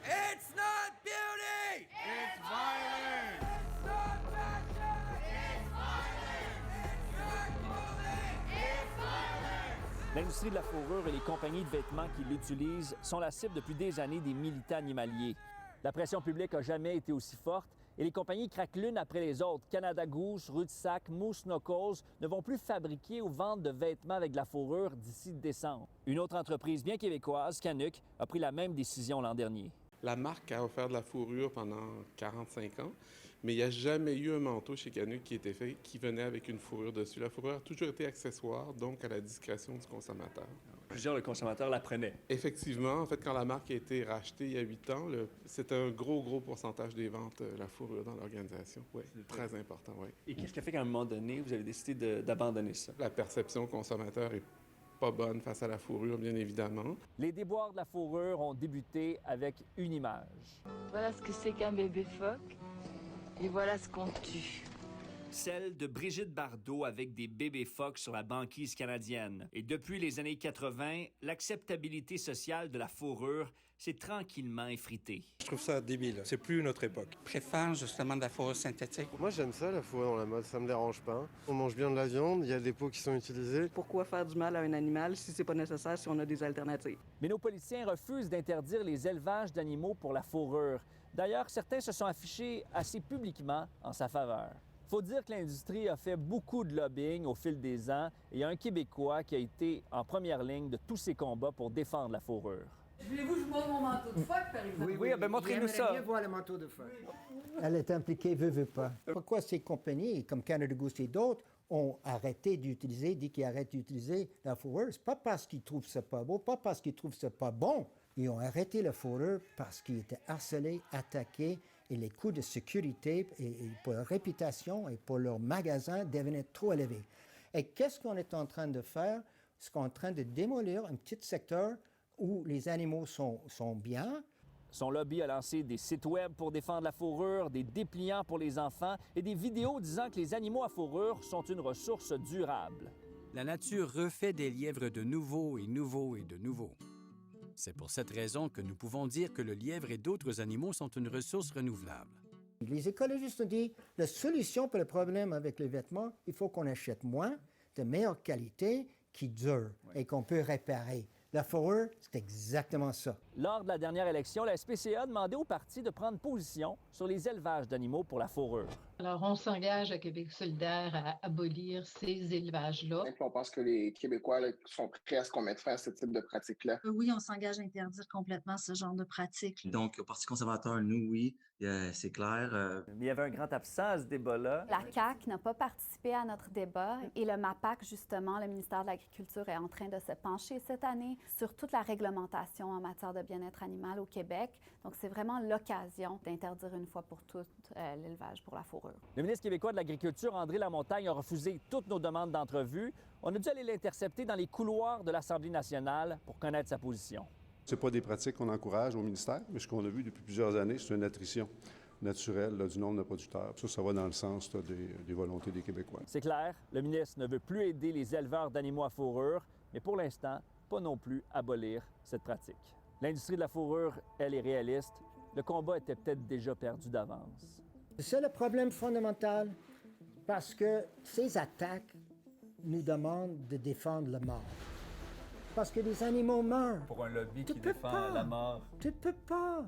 It's not beauty! It's violence! It's not passion! It's violence! It's not clothing! It's violence! L'industrie de la fourrure et les compagnies de vêtements qui l'utilisent sont la cible depuis des années des militants animaliers. La pression publique n'a jamais été aussi forte et les compagnies craquent l'une après les autres. Canada Goose, Rudsac, Moose Knuckles ne vont plus fabriquer ou vendre de vêtements avec de la fourrure d'ici décembre. Une autre entreprise bien québécoise, Canuck, a pris la même décision l'an dernier. La marque a offert de la fourrure pendant 45 ans, mais il n'y a jamais eu un manteau chez Canuck qui était fait qui venait avec une fourrure dessus. La fourrure a toujours été accessoire, donc à la discrétion du consommateur. Plusieurs, le consommateur la prenait. Effectivement, en fait, quand la marque a été rachetée il y a 8 ans, c'est un gros pourcentage des ventes, la fourrure dans l'organisation. Oui, très important, oui. Et qu'est-ce qui a fait qu'à un moment donné, vous avez décidé d'abandonner ça? La perception consommateur est pas bonne face à la fourrure, bien évidemment. Les déboires de la fourrure ont débuté avec une image. Voilà ce que c'est qu'un bébé phoque et voilà ce qu'on tue. Celle de Brigitte Bardot avec des bébés phoques sur la banquise canadienne. Et depuis les années 80, l'acceptabilité sociale de la fourrure s'est tranquillement effritée. Je trouve ça débile. C'est plus notre époque. Je préfère justement de la fourrure synthétique. Moi, j'aime ça, la fourrure dans la mode. Ça me dérange pas. On mange bien de la viande, il y a des peaux qui sont utilisées. Pourquoi faire du mal à un animal si c'est pas nécessaire, si on a des alternatives? Mais nos politiciens refusent d'interdire les élevages d'animaux pour la fourrure. D'ailleurs, certains se sont affichés assez publiquement en sa faveur. Faut dire que l'industrie a fait beaucoup de lobbying au fil des ans et il y a un Québécois qui a été en première ligne de tous ces combats pour défendre la fourrure. Voulez-vous que je montre mon manteau de phoque, par exemple? Oui, ben montrez-nous ça. Bien voir le manteau de phoque. Elle est impliquée, veut pas. Pourquoi ces compagnies, comme Canada Goose et d'autres, ont arrêté d'utiliser, dit qu'ils arrêtent d'utiliser la fourrure? C'est pas parce qu'ils trouvent ça pas beau, pas parce qu'ils trouvent ça pas bon. Ils ont arrêté la fourrure parce qu'ils étaient harcelés, attaqués, et les coûts de sécurité et pour leur réputation et pour leur magasin devenaient trop élevés. Et qu'est-ce qu'on est en train de faire? C'est qu'on est en train de démolir un petit secteur où les animaux sont bien. Son lobby a lancé des sites web pour défendre la fourrure, des dépliants pour les enfants et des vidéos disant que les animaux à fourrure sont une ressource durable. La nature refait des lièvres de nouveau et nouveau et de nouveau. C'est pour cette raison que nous pouvons dire que le lièvre et d'autres animaux sont une ressource renouvelable. Les écologistes ont dit la solution pour le problème avec les vêtements, il faut qu'on achète moins, de meilleure qualité, qui durent et qu'on peut réparer. La fourrure, c'est exactement ça. Lors de la dernière élection, la SPCA a demandé au parti de prendre position sur les élevages d'animaux pour la fourrure. Alors, on s'engage à Québec solidaire à abolir ces élevages-là. On pense que les Québécois là, sont prêts à ce qu'on mette fin à ce type de pratique-là. Oui, on s'engage à interdire complètement ce genre de pratique. Donc, au Parti conservateur, nous, oui, c'est clair. Mais il y avait un grand absent à ce débat-là. La CAQ n'a pas participé à notre débat et le MAPAC, justement, le ministère de l'Agriculture, est en train de se pencher cette année sur toute la réglementation en matière de bien-être animal au Québec. Donc, c'est vraiment l'occasion d'interdire une fois pour toutes l'élevage pour la fourrure. Le ministre québécois de l'Agriculture, André Lamontagne, a refusé toutes nos demandes d'entrevue. On a dû aller l'intercepter dans les couloirs de l'Assemblée nationale pour connaître sa position. Ce pas des pratiques qu'on encourage au ministère, mais ce qu'on a vu depuis plusieurs années, c'est une attrition naturelle là, du nombre de producteurs. Ça va dans le sens là, des volontés des Québécois. C'est clair, le ministre ne veut plus aider les éleveurs d'animaux à fourrure, mais pour l'instant, pas non plus abolir cette pratique. L'industrie de la fourrure, elle, est réaliste. Le combat était peut-être déjà perdu d'avance. C'est le problème fondamental parce que ces attaques nous demandent de défendre le mort. Parce que les animaux meurent. Pour un lobby qui défend la mort. Tu peux pas.